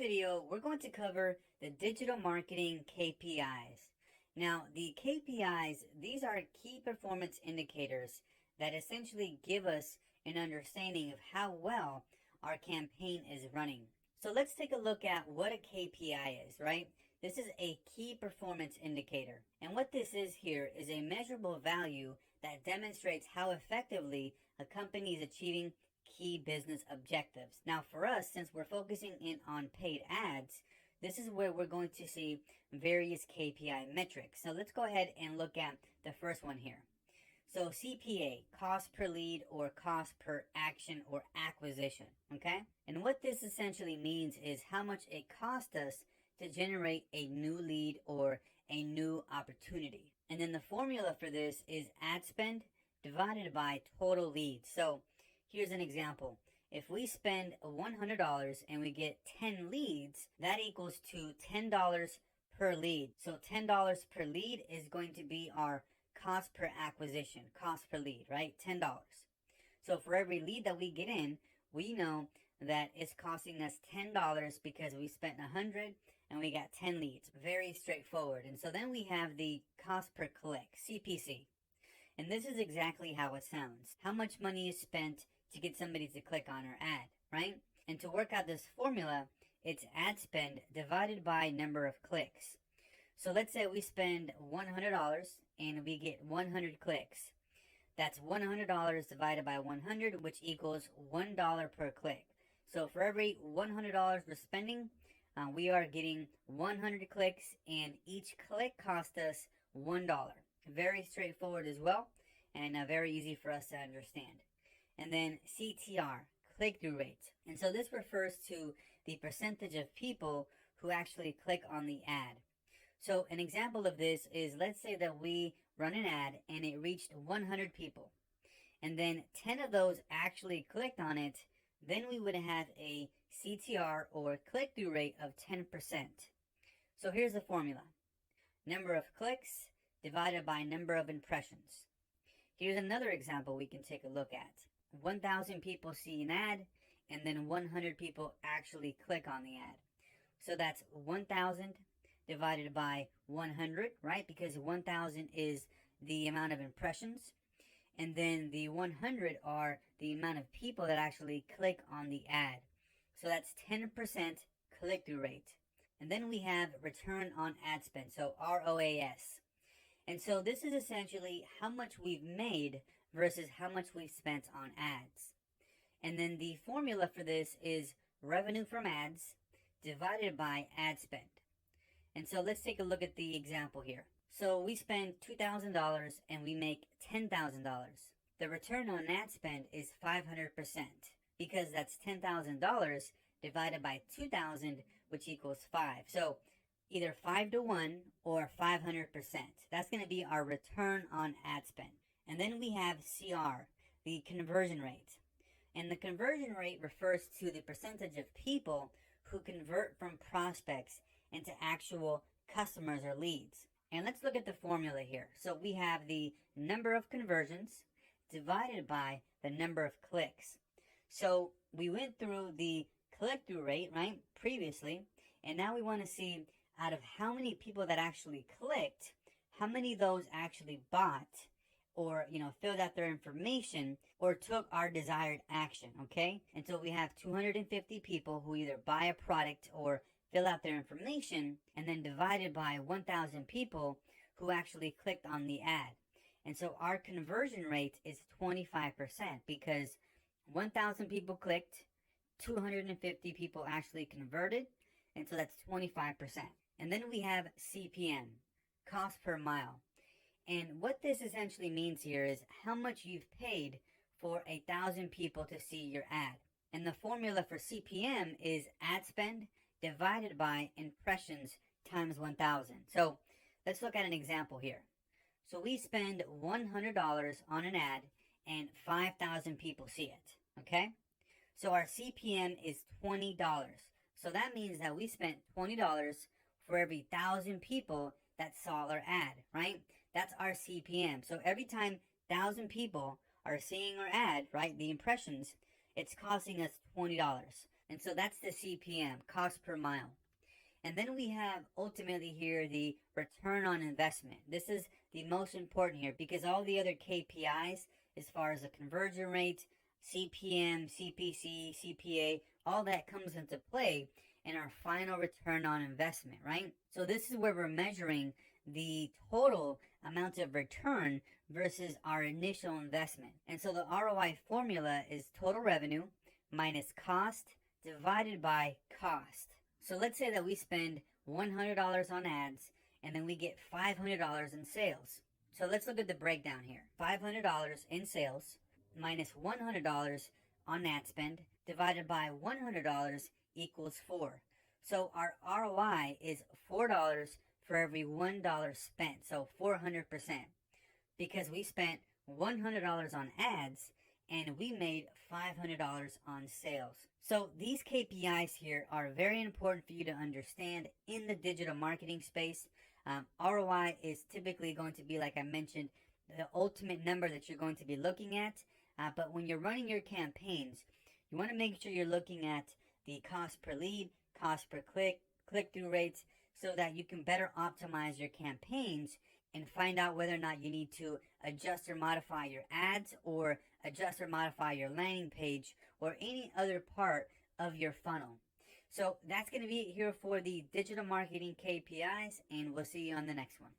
video, we're going to cover the digital marketing KPIs. Now, the KPIs, these are key performance indicators that essentially give us an understanding of how well our campaign is running. So let's take a look at what a KPI is, right? This is a key performance indicator. And what this is here is a measurable value that demonstrates how effectively a company is achieving key business objectives. Now for us, since we're focusing in on paid ads, this is where we're going to see various KPI metrics. So let's go ahead and look at the first one here. So CPA, cost per lead or cost per action or acquisition, okay? And what this essentially means is how much it cost us to generate a new lead or a new opportunity. And then the formula for this is ad spend divided by total leads. So here's an example. If we spend $100 and we get 10 leads, that equals to $10 per lead. So $10 per lead is going to be our cost per acquisition, cost per lead, right? $10. So for every lead that we get in, we know that it's costing us $10 because we spent 100 and we got 10 leads. Very straightforward. And so then we have the cost per click, CPC. And this is exactly how it sounds. How much money is spent to get somebody to click on our ad, right? And to work out this formula, it's ad spend divided by number of clicks. So let's say we spend $100 and we get 100 clicks. That's $100 divided by 100, which equals $1 per click. So for every $100 we're spending, we are getting 100 clicks, and each click cost us $1. Very straightforward as well, and very easy for us to understand. And then CTR, click-through rate. And so this refers to the percentage of people who actually click on the ad. So an example of this is, let's say that we run an ad and it reached 100 people. And then 10 of those actually clicked on it. Then we would have a CTR or click-through rate of 10%. So here's the formula. Number of clicks divided by number of impressions. Here's another example we can take a look at. 1,000 people see an ad, and then 100 people actually click on the ad. So that's 1,000 divided by 100, right? Because 1,000 is the amount of impressions. And then the 100 are the amount of people that actually click on the ad. So that's 10% click-through rate. And then we have return on ad spend, so ROAS. And so this is essentially how much we've made versus how much we've spent on ads. And then the formula for this is revenue from ads divided by ad spend. And so let's take a look at the example here. So we spend $2,000 and we make $10,000. The return on ad spend is 500% because that's $10,000 divided by 2,000, which equals 5. So either 5 to 1 or 500%. That's going to be our return on ad spend. And then we have CR, the conversion rate. And the conversion rate refers to the percentage of people who convert from prospects into actual customers or leads. And let's look at the formula here. So we have the number of conversions divided by the number of clicks. So we went through the click-through rate, right, previously, and now we want to see out of how many people that actually clicked, how many of those actually bought or, filled out their information or took our desired action, okay? And so we have 250 people who either buy a product or fill out their information, and then divided by 1,000 people who actually clicked on the ad. And so our conversion rate is 25% because 1,000 people clicked, 250 people actually converted, and so that's 25%. And then we have CPM, cost per mile. And what this essentially means here is how much you've paid for 1,000 people to see your ad. And the formula for CPM is ad spend divided by impressions times 1,000. So let's look at an example here. So we spend $100 on an ad and 5,000 people see it, okay? So our CPM is $20. So that means that we spent $20 for every 1,000 people that saw our ad, right? That's our CPM. So every time 1,000 people are seeing our ad, right, the impressions, it's costing us $20. And so that's the CPM, cost per mile. And then we have ultimately here the return on investment. This is the most important here because all the other KPIs, as far as the conversion rate, CPM, CPC, CPA, all that comes into play in our final return on investment, right? So this is where we're measuring the total amount of return versus our initial investment. And so the ROI formula is total revenue minus cost divided by cost. So let's say that we spend $100 on ads and then we get $500 in sales. So let's look at the breakdown here. $500 in sales minus $100 on ad spend divided by $100 equals 4. So our ROI is $4 for every $1 spent, so 400%. Because we spent $100 on ads and we made $500 on sales. So these KPIs here are very important for you to understand in the digital marketing space. ROI is typically going to be, like I mentioned, the ultimate number that you're going to be looking at. But when you're running your campaigns, you want to make sure you're looking at the cost per lead, cost per click, click-through rates, so that you can better optimize your campaigns and find out whether or not you need to adjust or modify your ads or adjust or modify your landing page or any other part of your funnel. So that's going to be it here for the digital marketing KPIs, and we'll see you on the next one.